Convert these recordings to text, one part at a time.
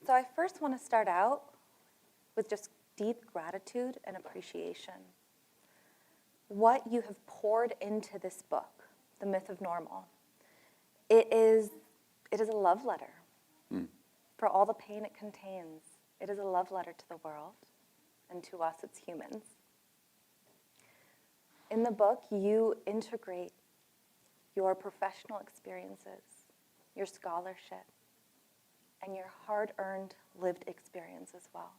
So I first want to start out with just deep gratitude and appreciation. What you have poured into this book, The Myth of Normal, it is a love letter for all the pain it contains. It is a love letter to the world and to us as humans. In the book, you integrate your professional experiences, your scholarship, and your hard-earned lived experience as well.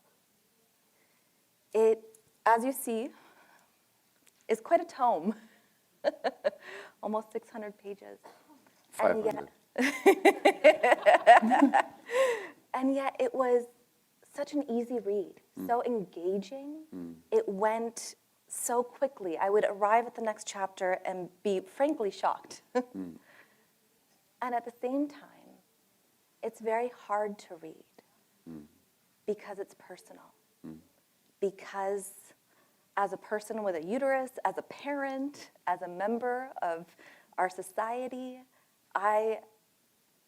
It, as you see, is quite a tome, almost 600 pages. 500. And yet it was such an easy read, so engaging. It went so quickly. I would arrive at the next chapter and be frankly shocked. And at the same time, it's very hard to read because it's personal. Because as a person with a uterus, as a parent, as a member of our society, I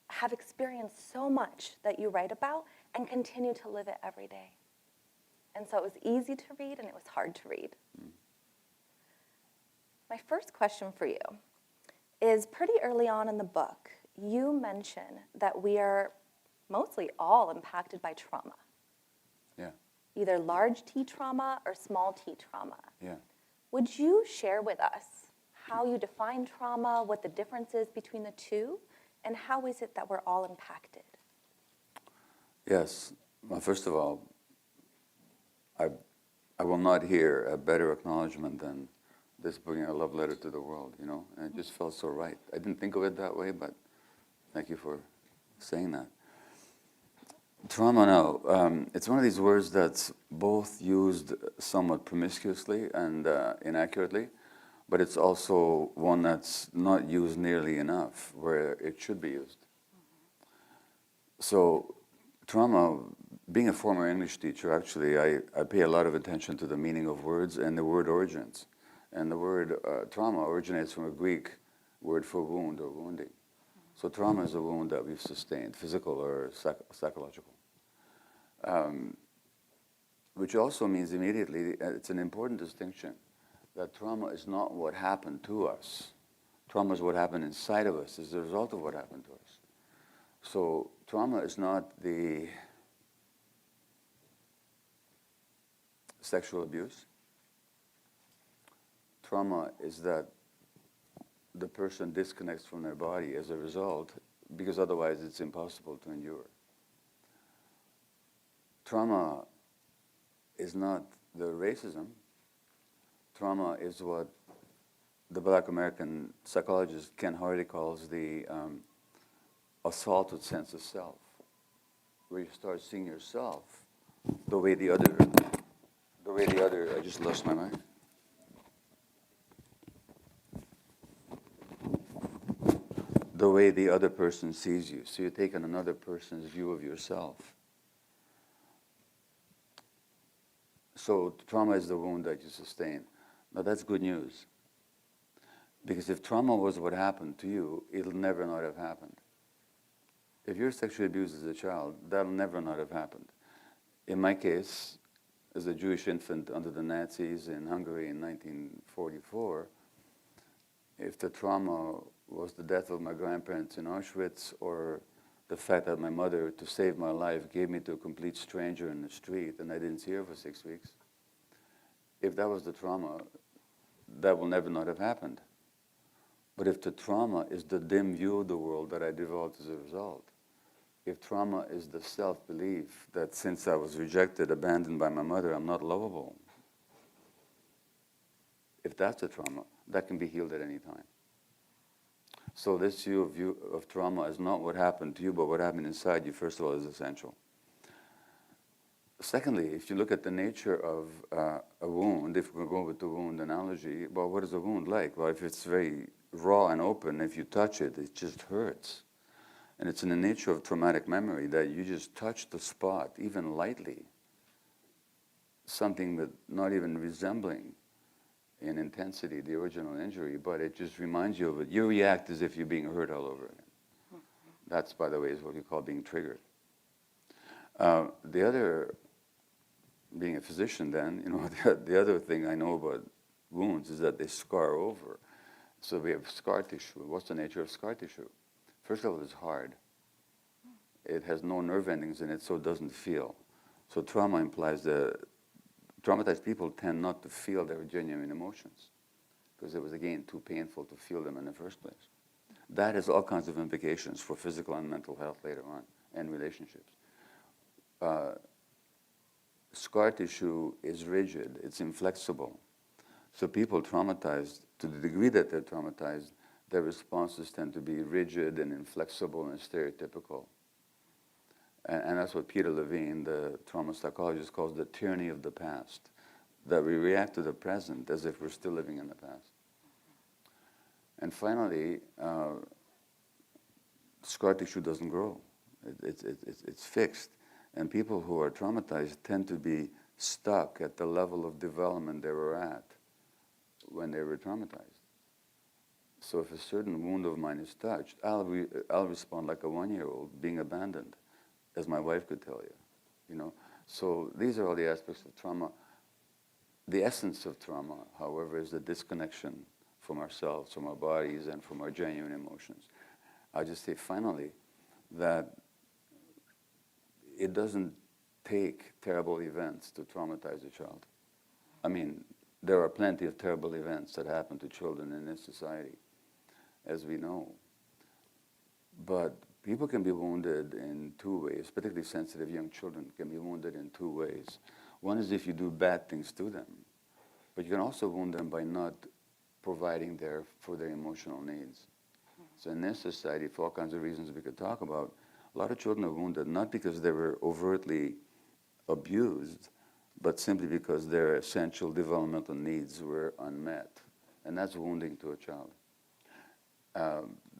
have experienced so much that you write about and continue to live it every day. And so it was easy to read and it was hard to read. My first question for you is pretty early on in the book, you mention that we are mostly all impacted by trauma. Yeah. Either large T trauma or small T trauma. Yeah. Would you share with us how you define trauma, what the difference is between the two, and how is it that we're all impacted? Yes. Well, first of all, I will not hear a better acknowledgement than this bringing a love letter to the world, you know? And it just felt so right. I didn't think of it that way, but thank you for saying that. Trauma now, it's one of these words that's both used somewhat promiscuously and inaccurately, but it's also one that's not used nearly enough where it should be used. So trauma, being a former English teacher, actually, I pay a lot of attention to the meaning of words and the word origins. And the word trauma originates from a Greek word for wound or wounding. So trauma is a wound that we've sustained, physical or psychological. Which also means immediately, it's an important distinction, that trauma is not what happened to us. Trauma is what happened inside of us, is the result of what happened to us. So trauma is not the sexual abuse. Trauma is that the person disconnects from their body as a result, because otherwise it's impossible to endure. Trauma is not the racism. Trauma is what the Black American psychologist Ken Hardy calls the assaulted sense of self, where you start seeing yourself the way the other, I just lost my mind. The way the other person sees you. So you take on another person's view of yourself. So trauma is the wound that you sustain. Now that's good news. Because if trauma was what happened to you, it'll never not have happened. If you're sexually abused as a child, that'll never not have happened. In my case, as a Jewish infant under the Nazis in Hungary in 1944, if the trauma was the death of my grandparents in Auschwitz, or the fact that my mother, to save my life, gave me to a complete stranger in the street and I didn't see her for 6 weeks, if that was the trauma, that will never not have happened. But if the trauma is the dim view of the world that I developed as a result, if trauma is the self-belief that since I was rejected, abandoned by my mother, I'm not lovable, if that's a trauma, that can be healed at any time. So this view of trauma is not what happened to you, but what happened inside you, first of all, is essential. Secondly, if you look at the nature of a wound, if we're going with the wound analogy, well, what is a wound like? Well, if it's very raw and open, if you touch it, it just hurts. And it's in the nature of traumatic memory that you just touch the spot, even lightly, something that not even resembling in intensity the original injury, but it just reminds you of it. You react as if you're being hurt all over again. That's, by the way, is what we call being triggered. The other, being a physician then, the other thing I know about wounds is that they scar over. So we have scar tissue. What's the nature of scar tissue? First of all, it's hard. It has no nerve endings in it, so it doesn't feel. So trauma implies that traumatized people tend not to feel their genuine emotions because it was, again, too painful to feel them in the first place. That has all kinds of implications for physical and mental health later on and relationships. Scar tissue is rigid, it's inflexible. So people traumatized, to the degree that they're traumatized, their responses tend to be rigid and inflexible and stereotypical. And that's what Peter Levine, the trauma psychologist, calls the tyranny of the past, that we react to the present as if we're still living in the past. And finally, scar tissue doesn't grow. It's fixed. And people who are traumatized tend to be stuck at the level of development they were at when they were traumatized. So if a certain wound of mine is touched, I'll respond like a 1-year-old being abandoned, as my wife could tell you. So these are all the aspects of trauma. The essence of trauma, however, is the disconnection from ourselves, from our bodies, and from our genuine emotions. I'll just say finally that it doesn't take terrible events to traumatize a child. I mean, there are plenty of terrible events that happen to children in this society, as we know. But people can be wounded in 2 ways, particularly sensitive young children can be wounded in 2 ways. One is if you do bad things to them, but you can also wound them by not providing for their emotional needs. So in this society, for all kinds of reasons we could talk about, a lot of children are wounded not because they were overtly abused, but simply because their essential developmental needs were unmet. And that's wounding to a child.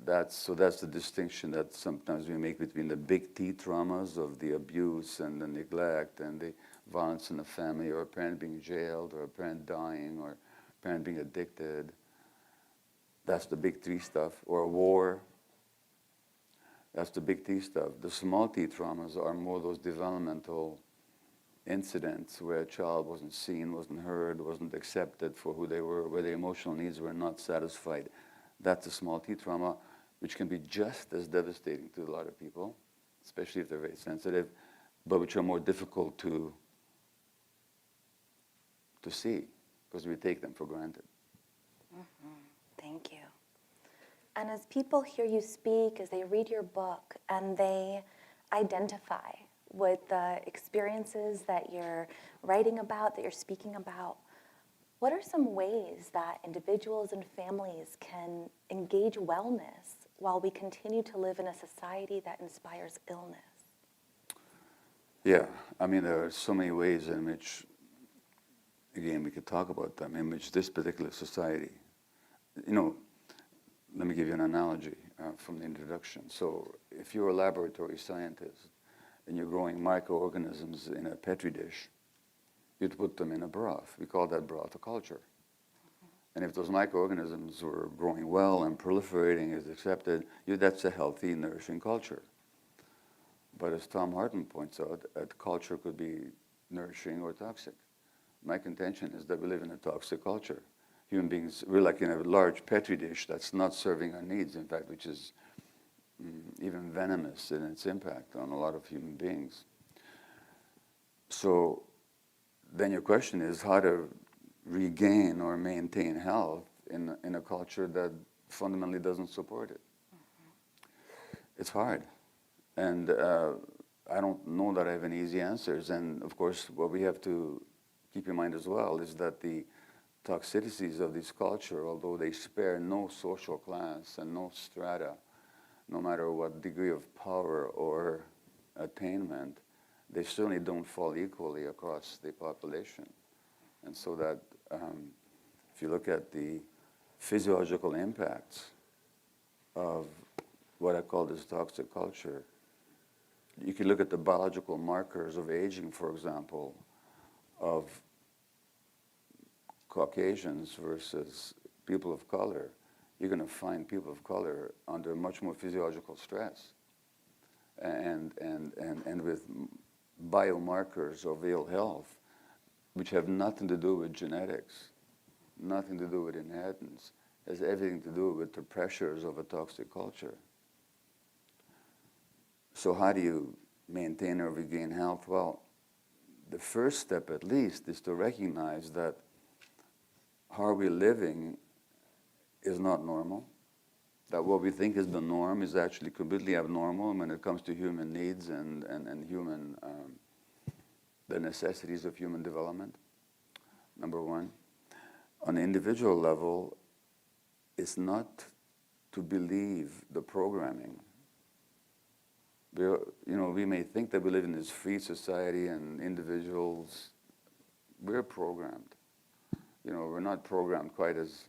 That's the distinction that sometimes we make between the big T traumas of the abuse and the neglect and the violence in the family, or a parent being jailed, or a parent dying, or a parent being addicted. That's the big T stuff. Or a war. That's the big T stuff. The small T traumas are more those developmental incidents where a child wasn't seen, wasn't heard, wasn't accepted for who they were, where their emotional needs were not satisfied. That's a small T trauma, which can be just as devastating to a lot of people, especially if they're very sensitive, but which are more difficult to see because we take them for granted. Mm-hmm. Thank you. And as people hear you speak, as they read your book, and they identify with the experiences that you're writing about, that you're speaking about, what are some ways that individuals and families can engage wellness while we continue to live in a society that inspires illness? Yeah, I mean, there are so many ways in which, again, we could talk about them, in which this particular society, let me give you an analogy from the introduction. So if you're a laboratory scientist and you're growing microorganisms in a petri dish, you'd put them in a broth. We call that broth a culture. And if those microorganisms were growing well and proliferating as accepted, that's a healthy, nourishing culture. But as Tom Harton points out, a culture could be nourishing or toxic. My contention is that we live in a toxic culture. Human beings, we're like in a large petri dish that's not serving our needs, in fact, which is even venomous in its impact on a lot of human beings. So then your question is how to regain or maintain health in a culture that fundamentally doesn't support it. Mm-hmm. It's hard. And I don't know that I have any easy answers. And of course, what we have to keep in mind as well is that the toxicities of this culture, although they spare no social class and no strata, no matter what degree of power or attainment, they certainly don't fall equally across the population. And so that if you look at the physiological impacts of what I call this toxic culture, you can look at the biological markers of aging, for example, of Caucasians versus people of color. You're going to find people of color under much more physiological stress and with biomarkers of ill health, which have nothing to do with genetics, nothing to do with inheritance, has everything to do with the pressures of a toxic culture. So how do you maintain or regain health? Well, the first step at least is to recognize that how we're living is not normal, that what we think is the norm is actually completely abnormal when it comes to human needs and human, the necessities of human development, number one. On the individual level, it's not to believe the programming. We may think that we live in this free society and individuals, we're programmed. We're not programmed quite as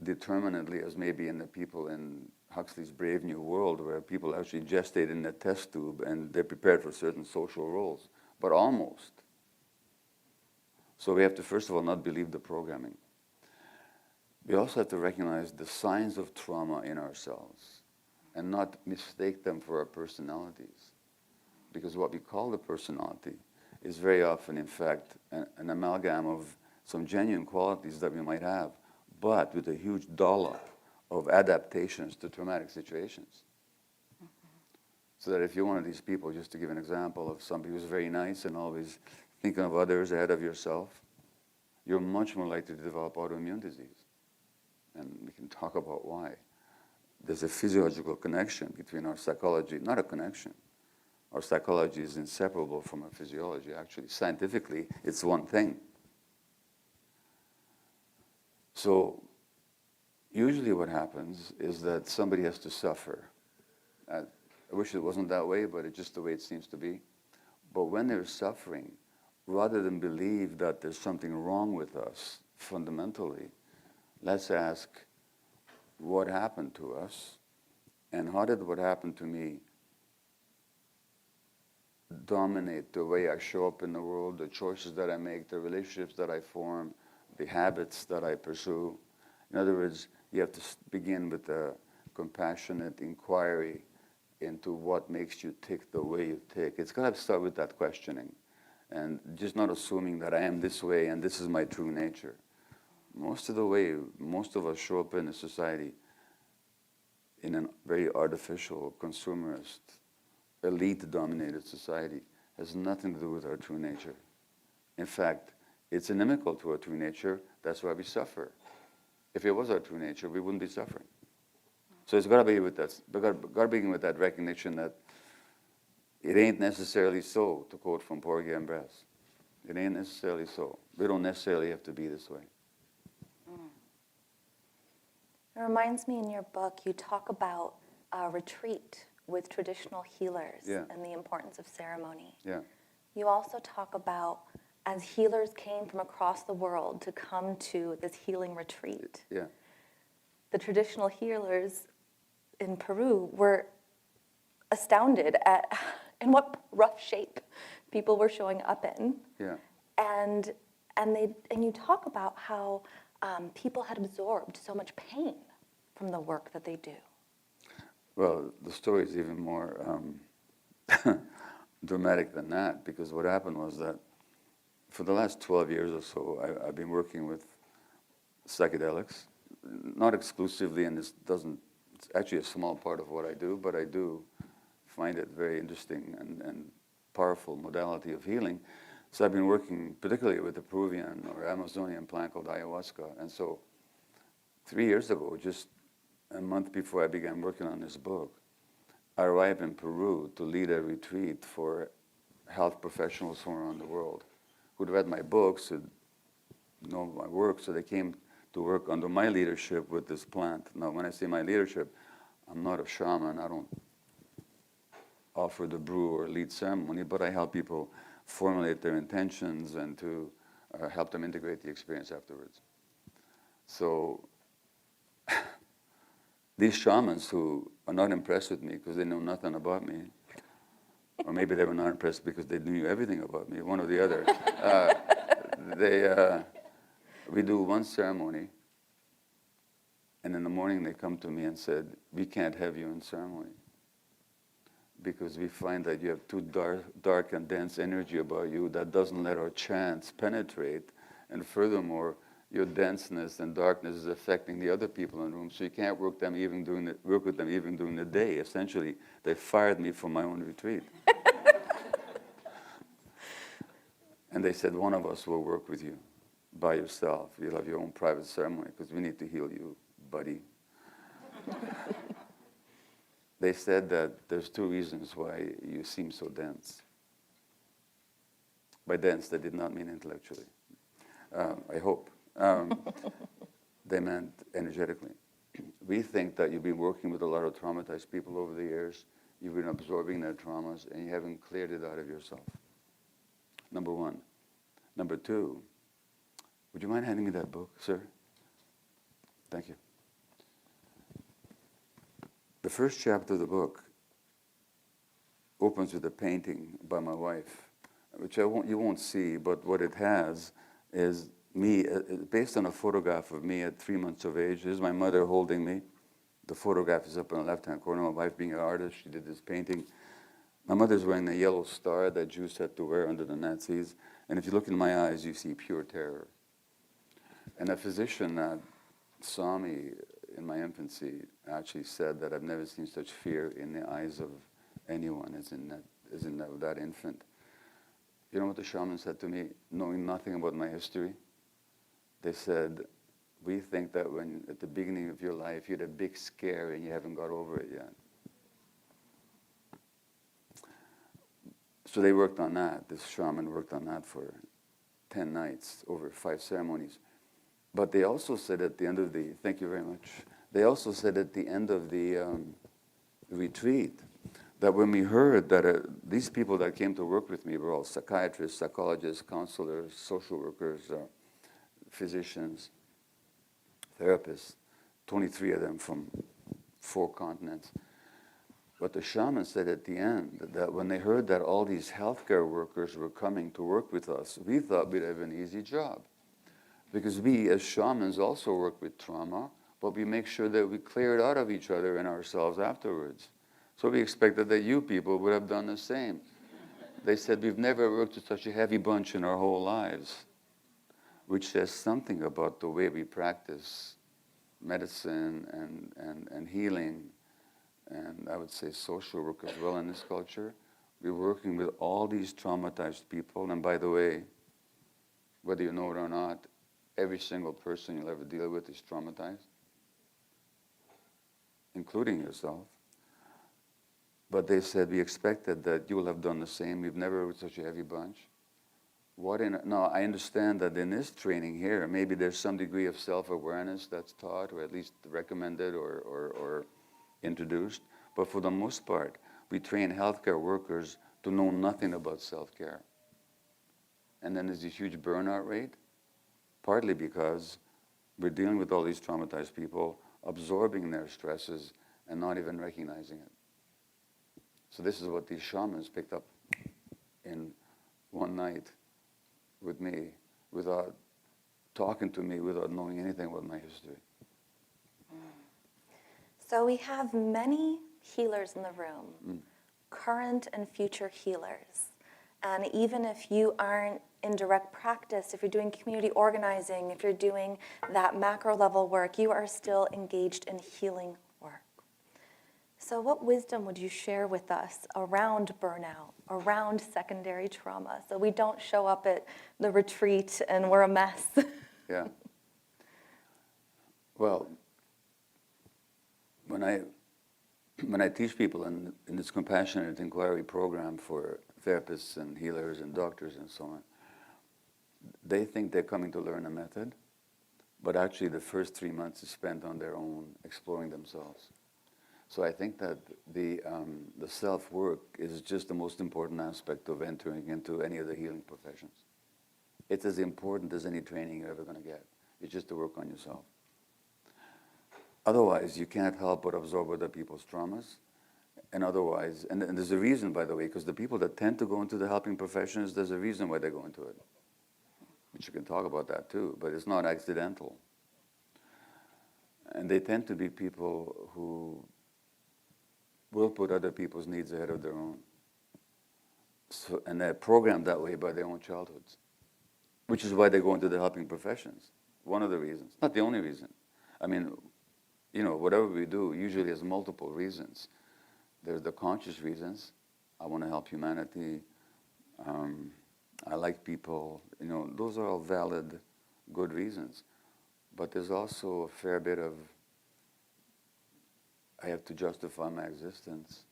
determinedly as maybe in the people in Huxley's Brave New World, where people actually gestate in a test tube and they're prepared for certain social roles, but almost. So we have to, first of all, not believe the programming. We also have to recognize the signs of trauma in ourselves and not mistake them for our personalities. Because what we call the personality is very often, in fact, an amalgam of some genuine qualities that we might have, but with a huge dollop of adaptations to traumatic situations. So that if you're one of these people, just to give an example of somebody who's very nice and always thinking of others ahead of yourself, you're much more likely to develop autoimmune disease. And we can talk about why. There's a physiological connection between our psychology, not a connection. Our psychology is inseparable from our physiology. Actually, scientifically, it's one thing. So usually what happens is that somebody has to suffer. I wish it wasn't that way, but it's just the way it seems to be. But when they're suffering, rather than believe that there's something wrong with us fundamentally, let's ask, what happened to us? And how did what happened to me dominate the way I show up in the world, the choices that I make, the relationships that I form, the habits that I pursue? In other words, you have to begin with a compassionate inquiry into what makes you tick the way you tick. It's got to start with that questioning and just not assuming that I am this way and this is my true nature. Most of the way most of us show up in a society in a very artificial, consumerist, elite-dominated society has nothing to do with our true nature. In fact, it's inimical to our true nature. That's why we suffer. If it was our true nature, we wouldn't be suffering. So it's got to be with that. Got to begin with that recognition that it ain't necessarily so. To quote from Porgy and Bess, it ain't necessarily so. We don't necessarily have to be this way. It reminds me in your book, you talk about a retreat with traditional healers and the importance of ceremony. Yeah. You also talk about as healers came from across the world to come to this healing retreat. Yeah. The traditional healers in Peru were astounded at in what rough shape people were showing up in. Yeah. And you talk about how people had absorbed so much pain from the work that they do. Well, the story is even more dramatic than that, because what happened was that for the last 12 years or so, I've been working with psychedelics, not exclusively, and it's actually a small part of what I do, but I do find it very interesting and powerful modality of healing. So I've been working particularly with the Peruvian or Amazonian plant called ayahuasca. And so 3 years ago, just a month before I began working on this book, I arrived in Peru to lead a retreat for health professionals from around the world who'd read my books, who'd know my work, so they came to work under my leadership with this plant. Now, when I say my leadership, I'm not a shaman. I don't offer the brew or lead ceremony, but I help people formulate their intentions and to help them integrate the experience afterwards. So these shamans who are not impressed with me because they know nothing about me, or maybe they were not impressed because they knew everything about me, one or the other, we do one ceremony, and in the morning they come to me and said, we can't have you in ceremony because we find that you have too dark and dense energy about you that doesn't let our chants penetrate. And furthermore, your denseness and darkness is affecting the other people in the room, so you can't work with them even during the day. Essentially, they fired me from my own retreat. And they said, one of us will work with you by yourself. You'll have your own private ceremony because we need to heal you, buddy. They said that there's two reasons why you seem so dense. By dense, they did not mean intellectually. I hope. They meant energetically. We think that you've been working with a lot of traumatized people over the years. You've been absorbing their traumas, and you haven't cleared it out of yourself. Number one. Number two, would you mind handing me that book, sir? Thank you. The first chapter of the book opens with a painting by my wife, which you won't see, but what it has is me, based on a photograph of me at 3 months of age. This is my mother holding me. The photograph is up in the left-hand corner. My wife, being an artist, she did this painting. My mother's wearing the yellow star that Jews had to wear under the Nazis. And if you look in my eyes, you see pure terror. And a physician that saw me in my infancy actually said that I've never seen such fear in the eyes of anyone as in that infant. You know what the shaman said to me, knowing nothing about my history? They said, we think that when at the beginning of your life you had a big scare and you haven't got over it yet. So they worked on that. This shaman worked on that for 10 nights over 5 ceremonies. But they also said at the end of the, thank you very much. They also said at the end of the retreat that when we heard that these people that came to work with me were all psychiatrists, psychologists, counselors, social workers, physicians, therapists, 23 of them from 4 continents. But the shaman said at the end that when they heard that all these healthcare workers were coming to work with us, we thought we'd have an easy job. Because we, as shamans, also work with trauma, but we make sure that we clear it out of each other and ourselves afterwards. So we expected that you people would have done the same. They said, we've never worked with such a heavy bunch in our whole lives, which says something about the way we practice medicine and healing, and I would say social work as well in this culture. We're working with all these traumatized people, and by the way, whether you know it or not, every single person you'll ever deal with is traumatized, including yourself. But they said, we expected that you will have done the same. We've never worked with such a heavy bunch. No, I understand that in this training here, maybe there's some degree of self-awareness that's taught, or at least recommended or introduced. But for the most part, we train healthcare workers to know nothing about self-care. And then there's this huge burnout rate, partly because we're dealing with all these traumatized people, absorbing their stresses and not even recognizing it. So this is what these shamans picked up in one night with me, without talking to me, without knowing anything about my history. So we have many healers in the room, current and future healers. And even if you aren't in direct practice, if you're doing community organizing, if you're doing that macro level work, you are still engaged in healing work. So what wisdom would you share with us around burnout, around secondary trauma, so we don't show up at the retreat and we're a mess? Yeah. Well, when I teach people in this compassionate inquiry program for therapists and healers and doctors and so on, they think they're coming to learn a method, but actually the first 3 months is spent on their own, exploring themselves. So I think that the self-work is just the most important aspect of entering into any of the healing professions. It's as important as any training you're ever going to get. It's just to work on yourself. Otherwise, you can't help but absorb other people's traumas. And otherwise, and there's a reason, by the way, because the people that tend to go into the helping professions, there's a reason why they go into it. Which you can talk about that too, but it's not accidental. And they tend to be people who will put other people's needs ahead of their own. So, and they're programmed that way by their own childhoods, which is why they go into the helping professions. One of the reasons, not the only reason. I mean, whatever we do usually has multiple reasons. There's the conscious reasons. I want to help humanity. I like people. Those are all valid, good reasons. But there's also a fair bit of, I have to justify my existence.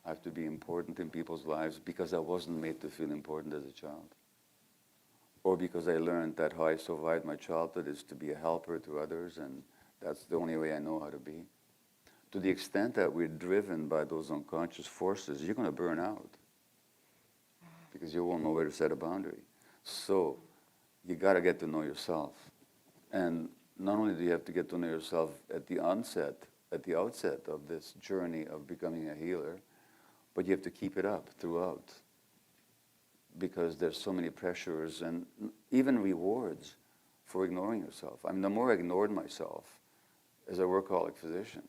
I have to be important in people's lives because I wasn't made to feel important as a child. Or because I learned that how I survived my childhood is to be a helper to others, and that's the only way I know how to be. To the extent that we're driven by those unconscious forces, you're going to burn out because you won't know where to set a boundary. So you got to get to know yourself. And not only do you have to get to know yourself at the outset of this journey of becoming a healer, but you have to keep it up throughout, because there's so many pressures and even rewards for ignoring yourself. I mean, the more I ignored myself as a workaholic physician,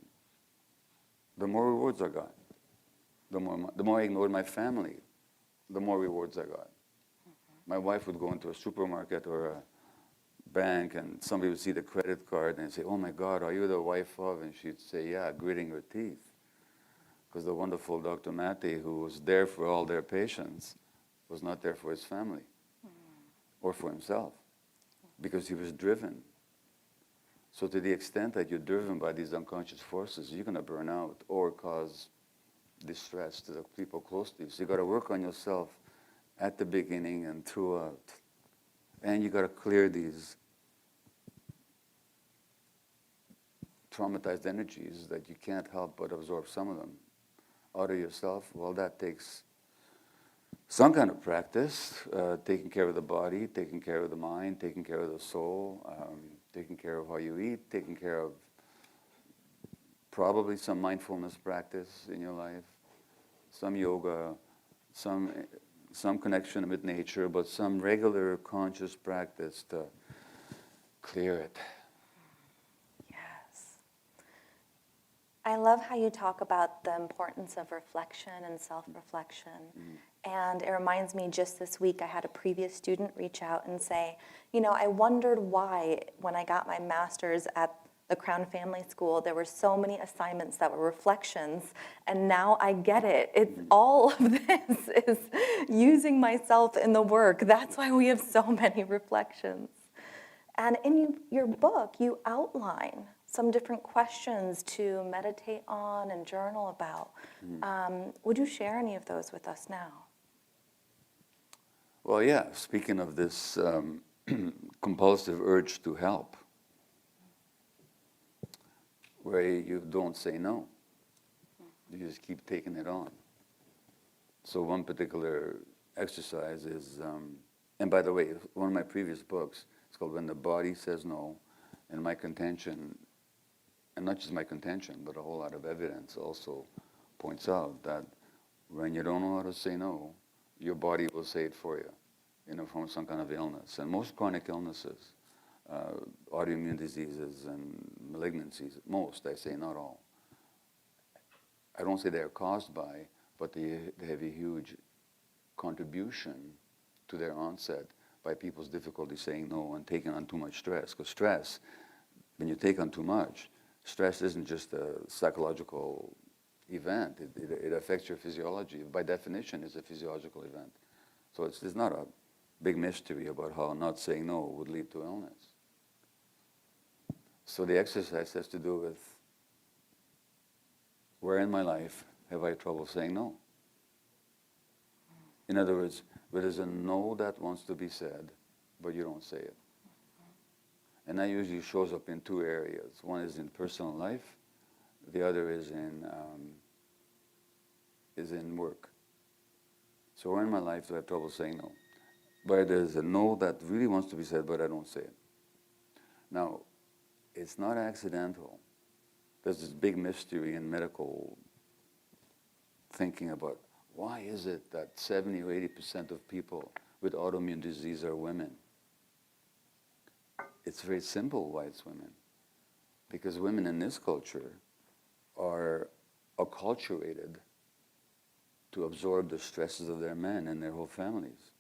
the more rewards I got. The more I ignored my family, the more rewards I got. My wife would go into a supermarket or a bank and somebody would see the credit card and say, "Oh my God, are you the wife of?" And she'd say, "Yeah," gritting her teeth. Because the wonderful Dr. Maté, who was there for all their patients, was not there for his family or for himself, because he was driven. So to the extent that you're driven by these unconscious forces, you're going to burn out or cause distress to the people close to you. So you got to work on yourself at the beginning and throughout. And you got to clear these traumatized energies that you can't help but absorb some of them out of yourself. Well, that takes some kind of practice, taking care of the body, taking care of the mind, taking care of the soul, taking care of how you eat, taking care of probably some mindfulness practice in your life, some yoga, some connection with nature, but some regular conscious practice to clear it. Yes. I love how you talk about the importance of reflection and self-reflection. And it reminds me, just this week, I had a previous student reach out and say, I wondered why, when I got my master's at the Crown Family School, there were so many assignments that were reflections, and now I get it. It's all of this is using myself in the work. That's why we have so many reflections. And in your book, you outline some different questions to meditate on and journal about. Would you share any of those with us now? Well, yeah, speaking of this compulsive urge to help, where you don't say no. You just keep taking it on. So one particular exercise is, and by the way, one of my previous books, it's called When the Body Says No, and my contention, and not just my contention, but a whole lot of evidence also points out that when you don't know how to say no, your body will say it for you, from some kind of illness. And most chronic illnesses, autoimmune diseases and malignancies, most, I say not all. I don't say they're caused by, but they have a huge contribution to their onset by people's difficulty saying no and taking on too much stress. Because stress, when you take on too much, stress isn't just a psychological event. It affects your physiology. By definition, it's a physiological event. So it's not a big mystery about how not saying no would lead to illness. So the exercise has to do with, where in my life have I trouble saying no? In other words, where there's a no that wants to be said, but you don't say it. And that usually shows up in two areas. One is in personal life, the other is in work. So where in my life do I have trouble saying no? Where there's a no that really wants to be said, but I don't say it. Now, it's not accidental. There's this big mystery in medical thinking about why is it that 70 or 80% of people with autoimmune disease are women? It's very simple why it's women. Because women in this culture are acculturated to absorb the stresses of their men and their whole families.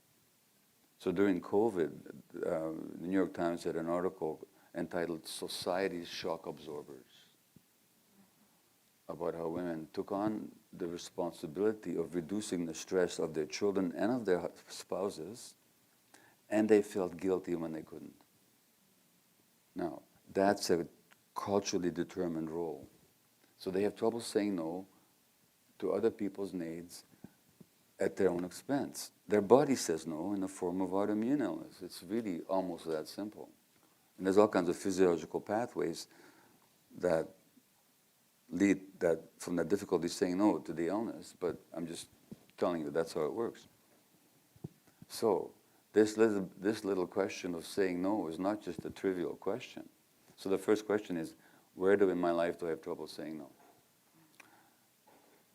So during COVID, the New York Times had an article entitled "Society's Shock Absorbers," about how women took on the responsibility of reducing the stress of their children and of their spouses, and they felt guilty when they couldn't. Now, that's a culturally determined role. So they have trouble saying no to other people's needs at their own expense. Their body says no in the form of autoimmune illness. It's really almost that simple. And there's all kinds of physiological pathways that lead that from the difficulty saying no to the illness, but I'm just telling you that's how it works. So this little question of saying no is not just a trivial question. So the first question is, where in my life do I have trouble saying no?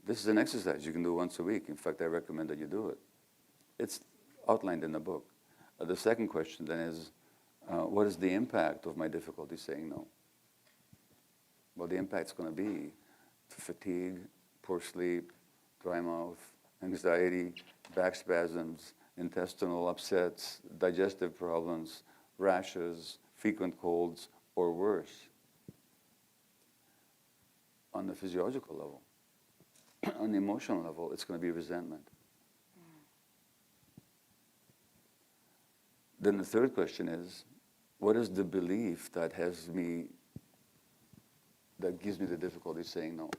This is an exercise you can do once a week. In fact, I recommend that you do it. It's outlined in the book. The second question then is, what is the impact of my difficulty saying no? Well, the impact's going to be fatigue, poor sleep, dry mouth, anxiety, back spasms, intestinal upsets, digestive problems, rashes, frequent colds, or worse. On the physiological level. On the emotional level, it's going to be resentment. Then the third question is, what is the belief that gives me the difficulty saying no?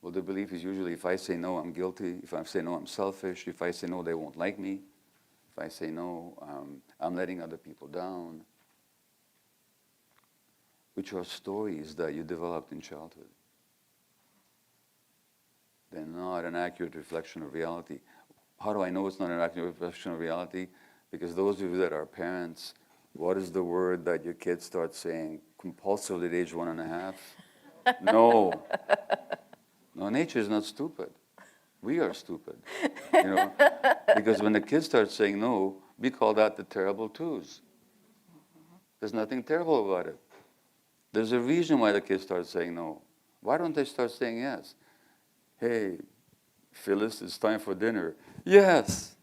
Well, the belief is usually if I say no, I'm guilty. If I say no, I'm selfish. If I say no, they won't like me. If I say no, I'm letting other people down. Which are stories that you developed in childhood. They're not an accurate reflection of reality. How do I know it's not an accurate reflection of reality? Because those of you that are parents, what is the word that your kids start saying compulsively at age 1.5? No. No, nature is not stupid. We are stupid. You know? Because when the kids start saying no, we call that the terrible twos. There's nothing terrible about it. There's a reason why the kids start saying no. Why don't they start saying yes? Hey, Phyllis, it's time for dinner. Yes.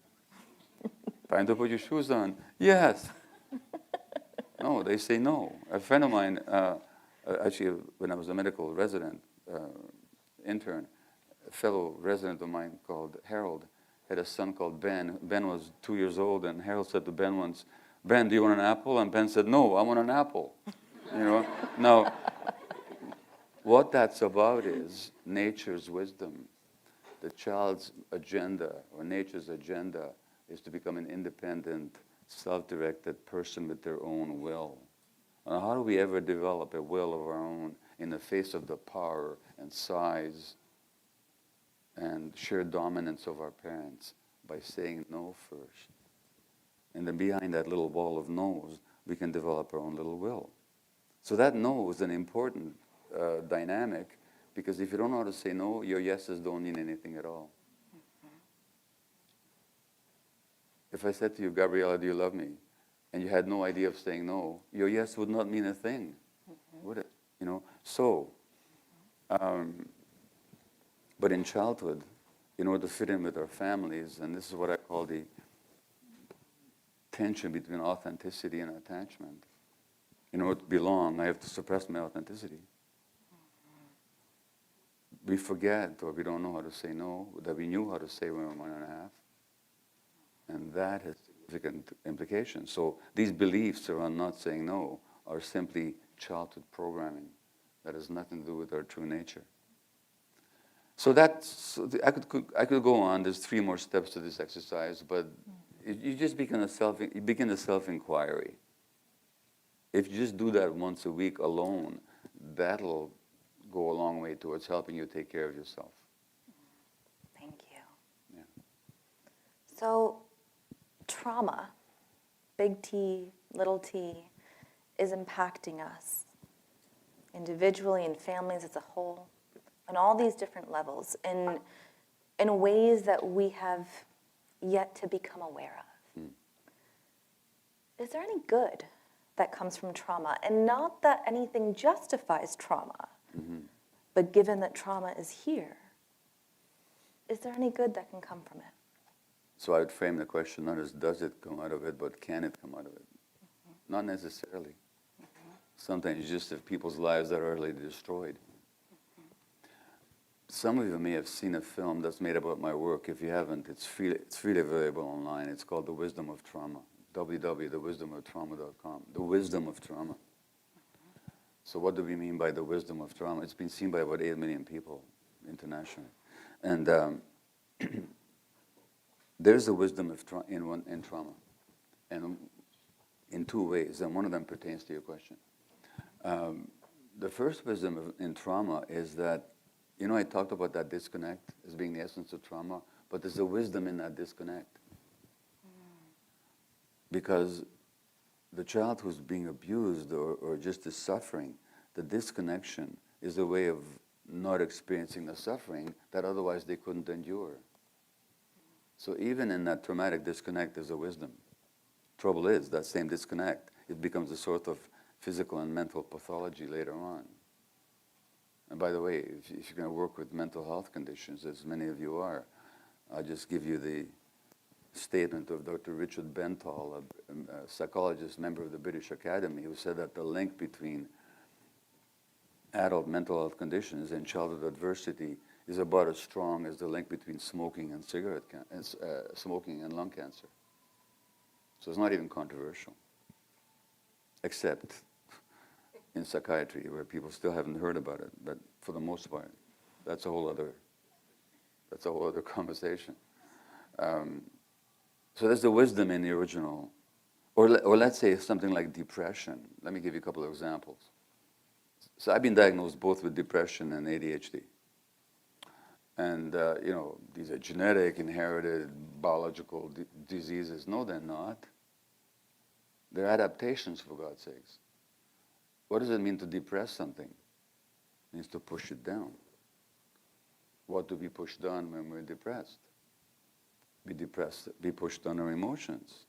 Time to put your shoes on. Yes. No, they say no. A friend of mine, actually when I was a medical resident, intern, a fellow resident of mine called Harold had a son called Ben. Ben was 2 years old, and Harold said to Ben once, "Ben, do you want an apple?" And Ben said, "No, I want an apple." You know? Now, what that's about is nature's wisdom. The child's agenda, or nature's agenda, is to become an independent, self-directed person with their own will. Now, how do we ever develop a will of our own in the face of the power and size and sheer dominance of our parents? By saying no first. And then behind that little wall of no's, we can develop our own little will. So that no is an important dynamic, because if you don't know how to say no, your yeses don't mean anything at all. If I said to you, "Gabriella, do you love me?" and you had no idea of saying no, your yes would not mean a thing, would it? You know. So, but in childhood, in order to fit in with our families, and this is what I call the tension between authenticity and attachment. In order to belong, I have to suppress my authenticity. We forget, or we don't know how to say no, that we knew how to say when we were 1.5. And that has significant implications. So these beliefs around not saying no are simply childhood programming that has nothing to do with our true nature. So I could go on. There's 3 more steps to this exercise, but you just begin a self-inquiry. If you just do that once a week alone, that'll go a long way towards helping you take care of yourself. Thank you. Yeah. So trauma, big T, little t, is impacting us individually and families as a whole, on all these different levels, in ways that we have yet to become aware of. Is there any good that comes from trauma? And not that anything justifies trauma, But given that trauma is here, is there any good that can come from it? So I would frame the question not as does it come out of it, but can it come out of it? Mm-hmm. Not necessarily. Mm-hmm. Sometimes just if people's lives are utterly destroyed. Mm-hmm. Some of you may have seen a film that's made about my work. If you haven't, it's freely available online. It's called The Wisdom of Trauma, www.thewisdomoftrauma.com. The Wisdom of Trauma. Mm-hmm. So what do we mean by the wisdom of trauma? It's been seen by about 8 million people internationally. And there's a wisdom of in trauma, and in two ways, and one of them pertains to your question. The first wisdom in trauma is that, I talked about that disconnect as being the essence of trauma, but there's a wisdom in that disconnect. Because the child who's being abused or just is suffering, the disconnection is a way of not experiencing the suffering that otherwise they couldn't endure. So even in that traumatic disconnect, there's a wisdom. Trouble is, that same disconnect, it becomes a sort of physical and mental pathology later on. And by the way, if you're going to work with mental health conditions, as many of you are, I'll just give you the statement of Dr. Richard Bentall, a psychologist, member of the British Academy, who said that the link between adult mental health conditions and childhood adversity is about as strong as the link between smoking and smoking and lung cancer. So it's not even controversial, except in psychiatry, where people still haven't heard about it. But for the most part, that's a whole other conversation. So there's the wisdom in the original, or let's say something like depression. Let me give you a couple of examples. So I've been diagnosed both with depression and ADHD. And, these are genetic, inherited, biological diseases. No, they're not. They're adaptations, for God's sakes. What does it mean to depress something? It means to push it down. What do we push down when we're depressed? We push down our emotions.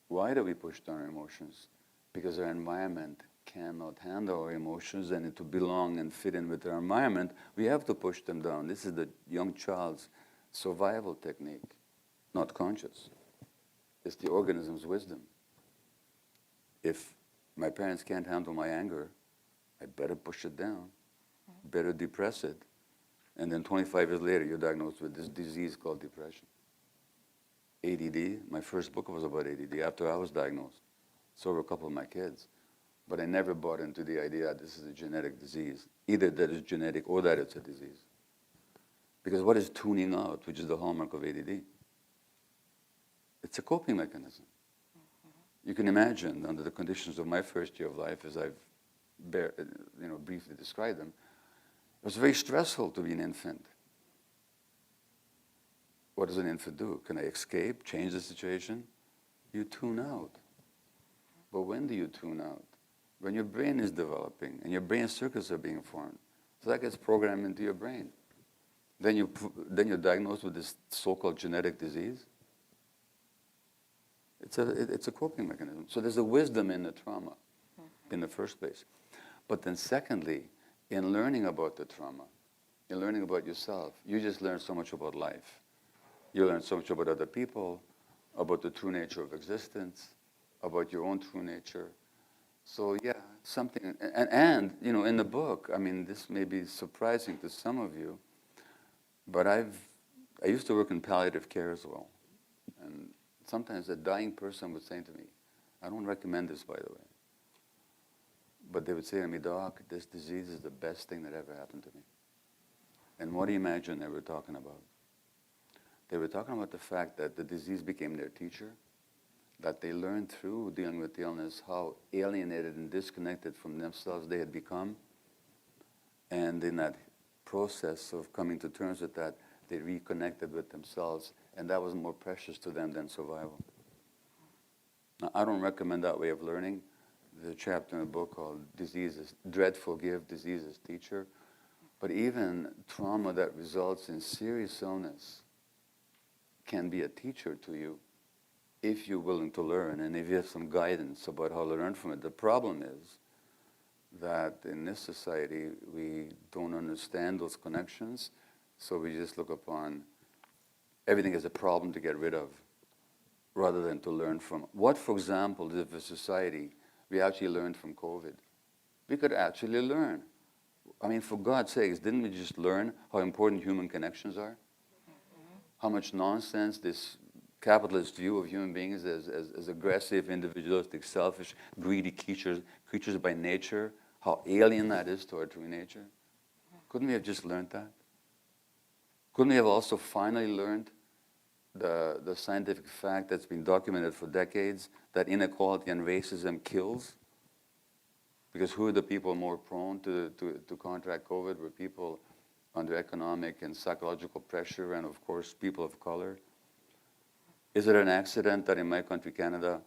Why do we push down our emotions? Because our environment cannot handle our emotions, and to belong and fit in with our environment, we have to push them down. This is the young child's survival technique, not conscious. It's the organism's wisdom. If my parents can't handle my anger, I better push it down, better depress it, and then 25 years later, you're diagnosed with this disease called depression. ADD, my first book was about ADD after I was diagnosed. So were a couple of my kids. But I never bought into the idea that this is a genetic disease, either that it's genetic or that it's a disease. Because what is tuning out, which is the hallmark of ADD? It's a coping mechanism. You can imagine, under the conditions of my first year of life, as I've briefly described them, it was very stressful to be an infant. What does an infant do? Can I escape, change the situation? You tune out. But when do you tune out? When your brain is developing and your brain circuits are being formed. So that gets programmed into your brain. Then you're diagnosed with this so-called genetic disease. It's a coping mechanism. So there's a wisdom in the trauma in the first place. But then secondly, in learning about the trauma, in learning about yourself, you just learn so much about life. You learn so much about other people, about the true nature of existence, about your own true nature. So yeah, something, and in the book, this may be surprising to some of you, but I used to work in palliative care as well. And sometimes a dying person would say to me, I don't recommend this, by the way, but they would say to me, Doc, this disease is the best thing that ever happened to me. And what do you imagine they were talking about? They were talking about the fact that the disease became their teacher, that they learned through dealing with the illness how alienated and disconnected from themselves they had become. And in that process of coming to terms with that, they reconnected with themselves, and that was more precious to them than survival. Now, I don't recommend that way of learning. There's a chapter in the book called Diseases, Dreadful Gift, Diseases Teacher. But even trauma that results in serious illness can be a teacher to you if you're willing to learn and if you have some guidance about how to learn from it. The problem is that in this society we don't understand those connections, so we just look upon everything as a problem to get rid of, rather than to learn from. What, for example, if a society we actually learned from COVID? We could actually learn. I mean, for God's sakes, didn't we just learn how important human connections are? How much nonsense this capitalist view of human beings as aggressive, individualistic, selfish, greedy creatures by nature, how alien that is to our true nature. Couldn't we have just learned that? Couldn't we have also finally learned the scientific fact that's been documented for decades, that inequality and racism kills? Because who are the people more prone to contract COVID? Were people under economic and psychological pressure, and of course people of color. Is it an accident that in my country, Canada,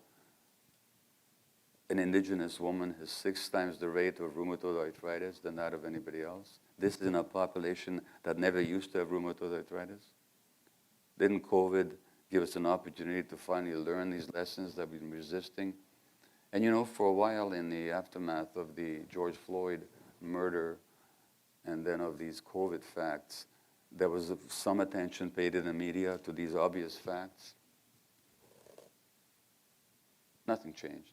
an indigenous woman has 6 times the rate of rheumatoid arthritis than that of anybody else? This is in a population that never used to have rheumatoid arthritis. Didn't COVID give us an opportunity to finally learn these lessons that we've been resisting? And you know, for a while in the aftermath of the George Floyd murder and then of these COVID facts, there was some attention paid in the media to these obvious facts. Nothing changed.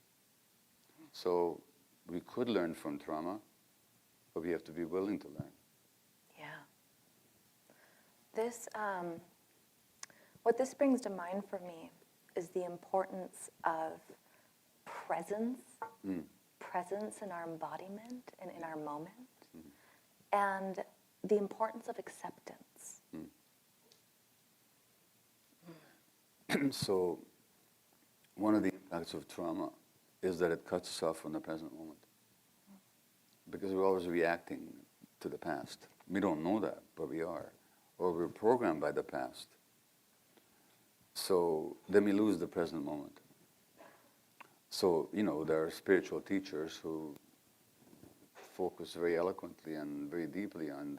So we could learn from trauma, but we have to be willing to learn. Yeah. This, what this brings to mind for me is the importance of presence, presence in our embodiment and in our moment, and the importance of acceptance. So one of the impacts of trauma is that it cuts us off from the present moment. Because we're always reacting to the past. We don't know that, but we are. Or we're programmed by the past. So then we lose the present moment. So, you know, there are spiritual teachers who focus very eloquently and very deeply on,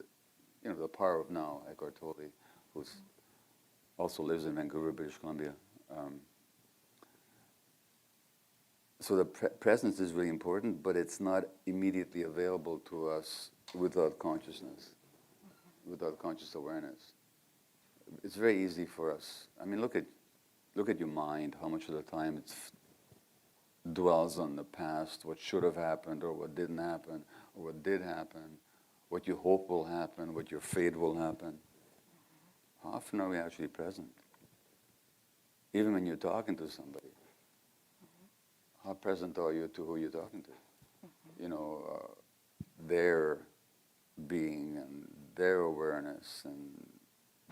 you know, the power of now, Eckhart Tolle, who also lives in Vancouver, British Columbia. So the presence is really important, but it's not immediately available to us without consciousness, without conscious awareness. It's very easy for us. I mean, look at your mind, how much of the time it dwells on the past, what should have happened or what didn't happen, or what did happen, what you hope will happen, what you're afraid will happen. How often are we actually present? Even when you're talking to somebody. How present are you to who you're talking to? You know, their being and their awareness and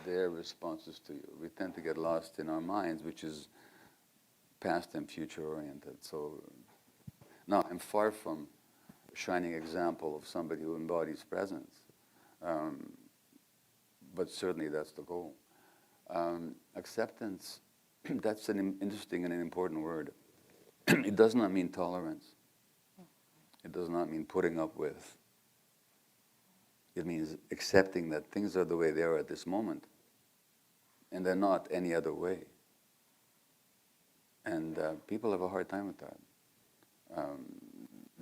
their responses to you. We tend to get lost in our minds, which is past and future oriented. So now I'm far from a shining example of somebody who embodies presence, but certainly that's the goal. Acceptance, that's an interesting and an important word. It does not mean tolerance. It does not mean putting up with. It means accepting that things are the way they are at this moment, and they're not any other way. And people have a hard time with that.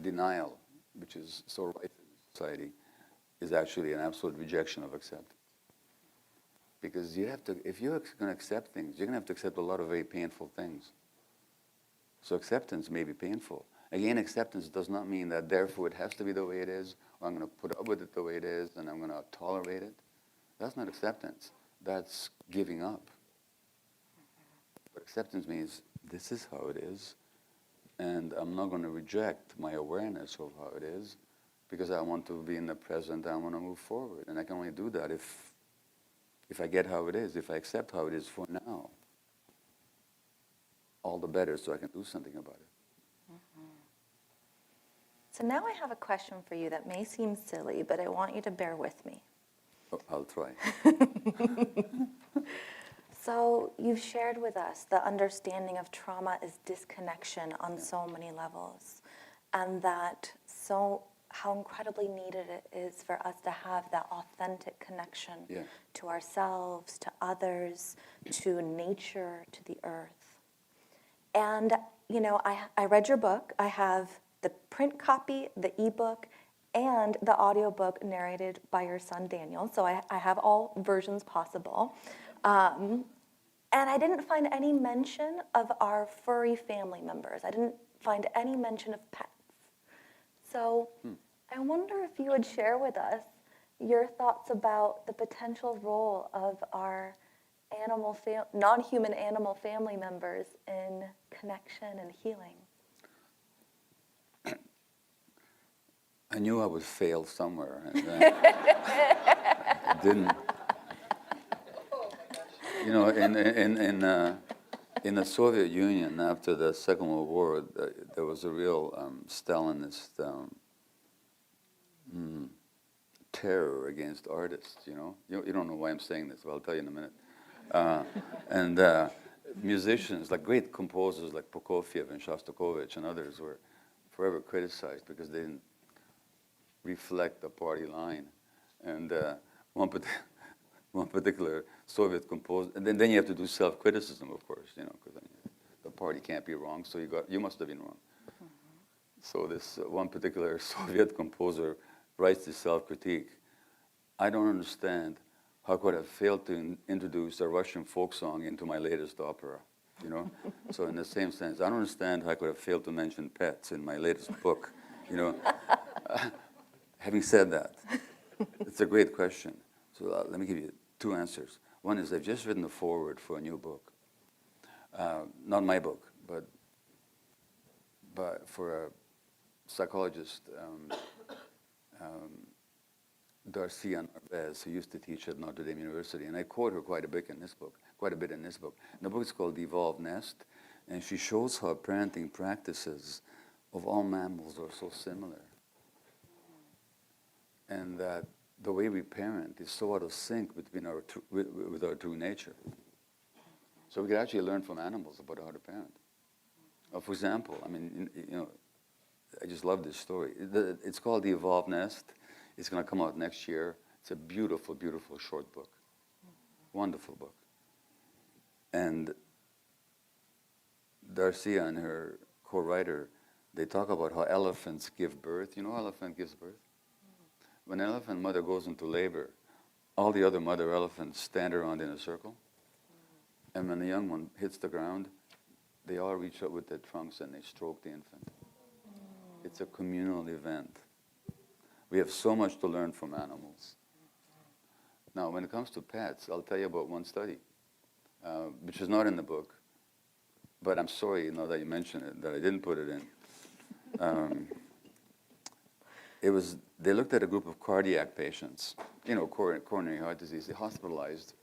Denial, which is so rife in society, is actually an absolute rejection of acceptance. Because you have to, if you're going to accept things, you're going to have to accept a lot of very painful things. So acceptance may be painful. Again, acceptance does not mean that therefore it has to be the way it is, or I'm going to put up with it the way it is, and I'm going to tolerate it. That's not acceptance. That's giving up. But acceptance means this is how it is, and I'm not going to reject my awareness of how it is, because I want to be in the present, I want to move forward. And I can only do that if I get how it is, if I accept how it is for now. All the better, so I can do something about it. So now I have a question for you that may seem silly, but I want you to bear with me. Oh, I'll try. So you've shared with us the understanding of trauma is disconnection on so many levels, and that how incredibly needed it is for us to have that authentic connection to ourselves, to others, to nature, to the earth. And, you know, I read your book. I have the print copy, the ebook, and the audiobook narrated by your son Daniel. So I have all versions possible. And I didn't find any mention of our furry family members. I didn't find any mention of pets. So I wonder if you would share with us your thoughts about the potential role of our non-human animal family members in connection and healing. I knew I would fail somewhere, and I didn't. You know, in the Soviet Union after the Second World War, there was a real Stalinist terror against artists. You don't know why I'm saying this, but I'll tell you in a minute. And musicians, like great composers like Prokofiev and Shostakovich and others, were forever criticized because they didn't reflect the party line. And one particular Soviet composer, and then you have to do self-criticism, of course, because the party can't be wrong, so you must have been wrong. Mm-hmm. So this one particular Soviet composer writes this self-critique. I don't understand how could I have failed to introduce a Russian folk song into my latest opera, So in the same sense, I don't understand how I could have failed to mention pets in my latest book, Having said that, it's a great question. So let me give you two answers. One is I've just written a foreword for a new book. Not my book, but for a psychologist, Darcia Narvaez, who used to teach at Notre Dame University, and I quote her quite a bit in this book. And the book is called The Evolved Nest, and she shows how parenting practices of all mammals are so similar, and that the way we parent is so out of sync between with our true nature. So we could actually learn from animals about how to parent. For example, I just love this story. It's called The Evolved Nest. It's going to come out next year. It's a beautiful, beautiful short book. Wonderful book. And Darcia and her co-writer, they talk about how elephants give birth. You know how an elephant gives birth? When an elephant mother goes into labor, all the other mother elephants stand around in a circle. And when the young one hits the ground, they all reach out with their trunks and they stroke the infant. It's a communal event. We have so much to learn from animals. Now, when it comes to pets, I'll tell you about one study, which is not in the book, but I'm sorry, that you mentioned it, that I didn't put it in. They looked at a group of cardiac patients, coronary heart disease, they hospitalized,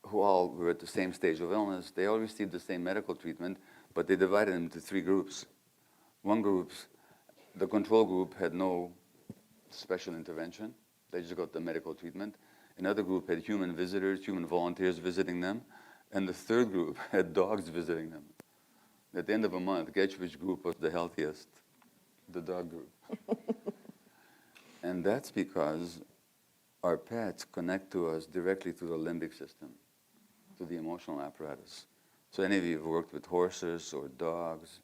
who all were at the same stage of illness. They all received the same medical treatment, but they divided them into three groups. One group, the control group, had no special intervention. They just got the medical treatment. Another group had human visitors, human volunteers visiting them. And the third group had dogs visiting them. At the end of a month, guess which group was the healthiest? The dog group. And that's because our pets connect to us directly through the limbic system, to the emotional apparatus. So any of you who've worked with horses or dogs,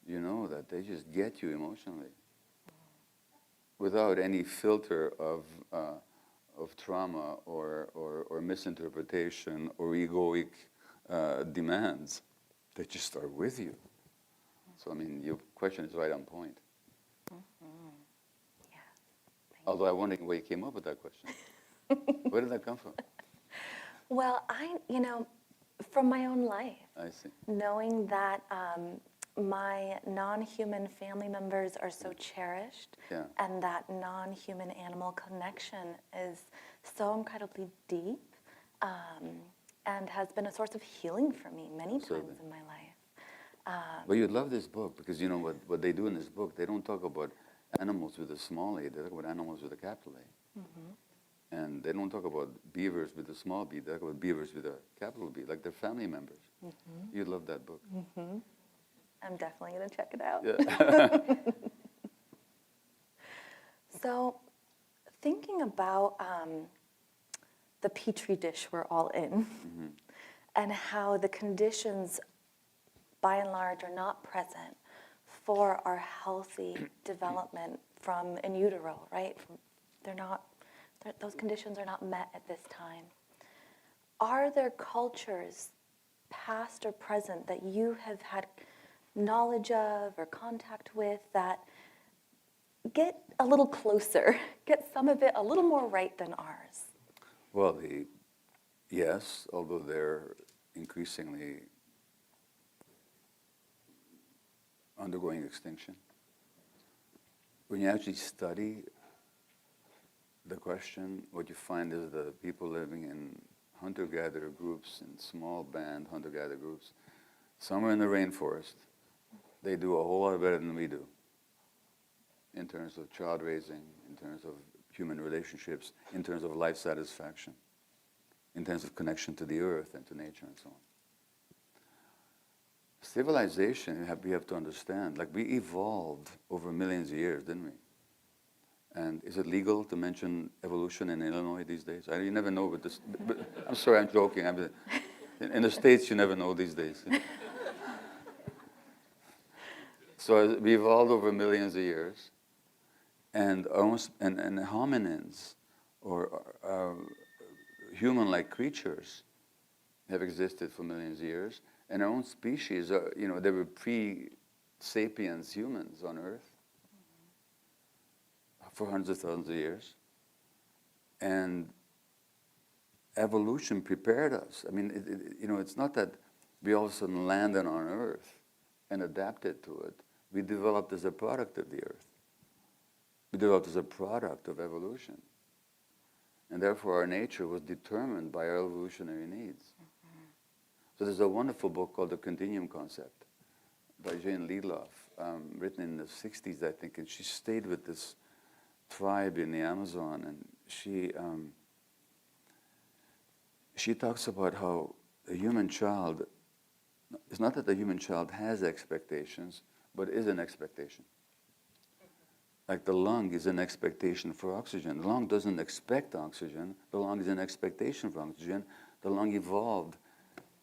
you know that they just get you emotionally without any filter of trauma or misinterpretation or egoic demands. They just are with you. So, your question is right on point. Yeah. Although I'm wondering where you came up with that question. Where did that come from? Well, from my own life. I see. Knowing that my non-human family members are so cherished, Yeah. and that non-human animal connection is so incredibly deep, and has been a source of healing for me many times in my life. Well, you'd love this book because you know what they do in this book. They don't talk about animals with a small a, they talk about animals with a capital A. Mm-hmm. And they don't talk about beavers with a small b, they talk about beavers with a capital B, like they're family members. Mm-hmm. You'd love that book. Mm-hmm. I'm definitely going to check it out. Yeah. So, thinking about the petri dish we're all in, mm-hmm. and how the conditions, by and large, are not present for our healthy development from in utero, right? Those conditions are not met at this time. Are there cultures, past or present, that you have had knowledge of or contact with that get a little closer, get some of it a little more right than ours? Well, yes, although they're increasingly undergoing extinction. When you actually study the question, what you find is the people living in hunter-gatherer groups, in small band hunter-gatherer groups, somewhere in the rainforest, they do a whole lot better than we do in terms of child raising, in terms of human relationships, in terms of life satisfaction, in terms of connection to the earth and to nature and so on. Civilization, we have to understand, like we evolved over millions of years, didn't we? And is it legal to mention evolution in Illinois these days? You never know with this. But I'm sorry, I'm joking. In the States, you never know these days. So we evolved over millions of years, and hominins, or human-like creatures, have existed for millions of years. And our own species, there were pre-sapiens humans on Earth for hundreds of thousands of years. And evolution prepared us. I mean, it's not that we all of a sudden landed on Earth and adapted to it. We developed as a product of the Earth. We developed as a product of evolution. And therefore our nature was determined by our evolutionary needs. So there's a wonderful book called The Continuum Concept by Jane Liedloff, written in the 60s, I think, and she stayed with this tribe in the Amazon, and she talks about how a human child, it's not that the human child has expectations, but is an expectation. Like the lung is an expectation for oxygen. The lung doesn't expect oxygen, the lung is an expectation for oxygen. The lung evolved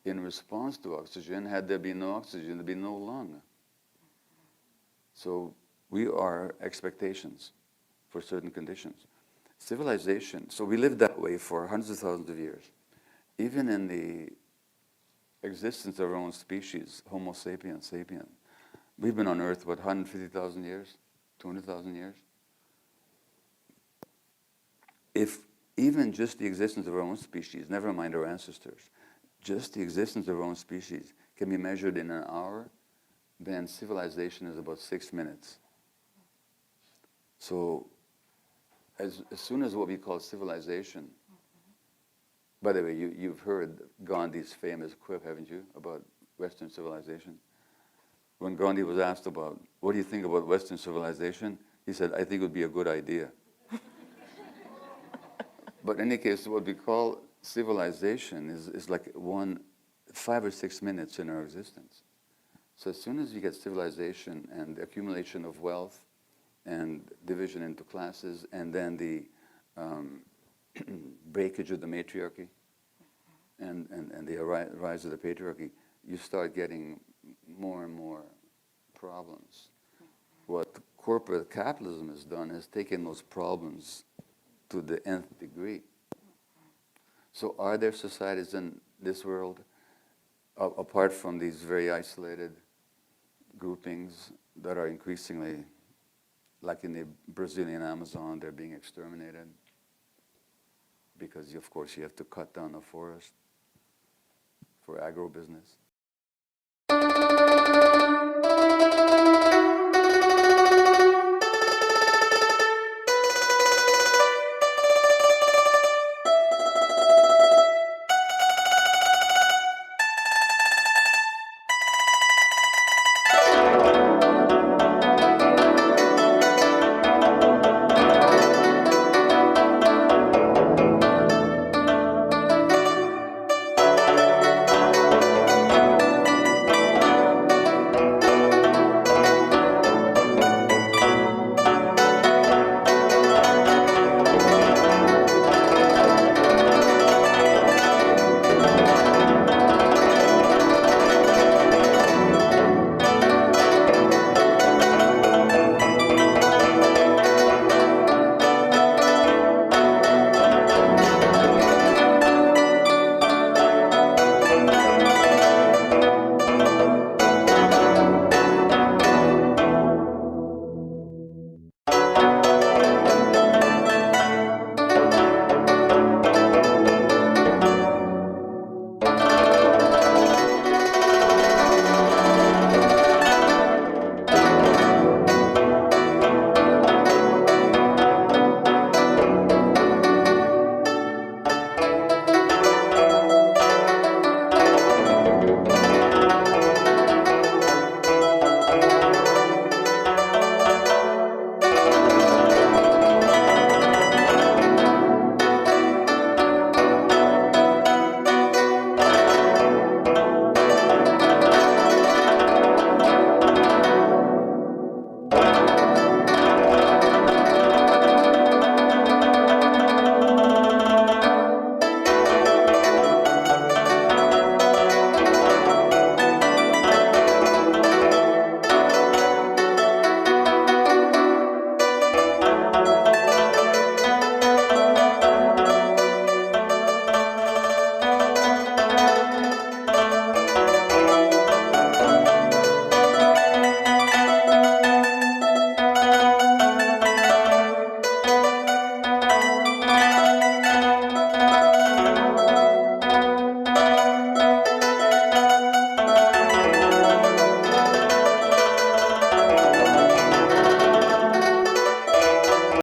in response to oxygen. Had there been no oxygen, there'd be no lung. So we are expectations for certain conditions. Civilization, so we lived that way for hundreds of thousands of years. Even in the existence of our own species, Homo sapiens sapien, we've been on Earth, 150,000 years, 200,000 years? If even just the existence of our own species, never mind our ancestors, just the existence of our own species can be measured in an hour, then civilization is about 6 minutes. So as soon as what we call civilization, by the way, you've heard Gandhi's famous quip, haven't you, about Western civilization? When Gandhi was asked about, what do you think about Western civilization? He said, I think it would be a good idea. But in any case, what we call civilization is like 5 or 6 minutes in our existence. So as soon as you get civilization and the accumulation of wealth and division into classes, and then the breakage of the matriarchy and the rise of the patriarchy, you start getting more and more problems. What corporate capitalism has done is taken those problems to the nth degree. So are there societies in this world, apart from these very isolated groupings that are increasingly, like in the Brazilian Amazon, they're being exterminated? Because, of course, you have to cut down the forest for agro-business.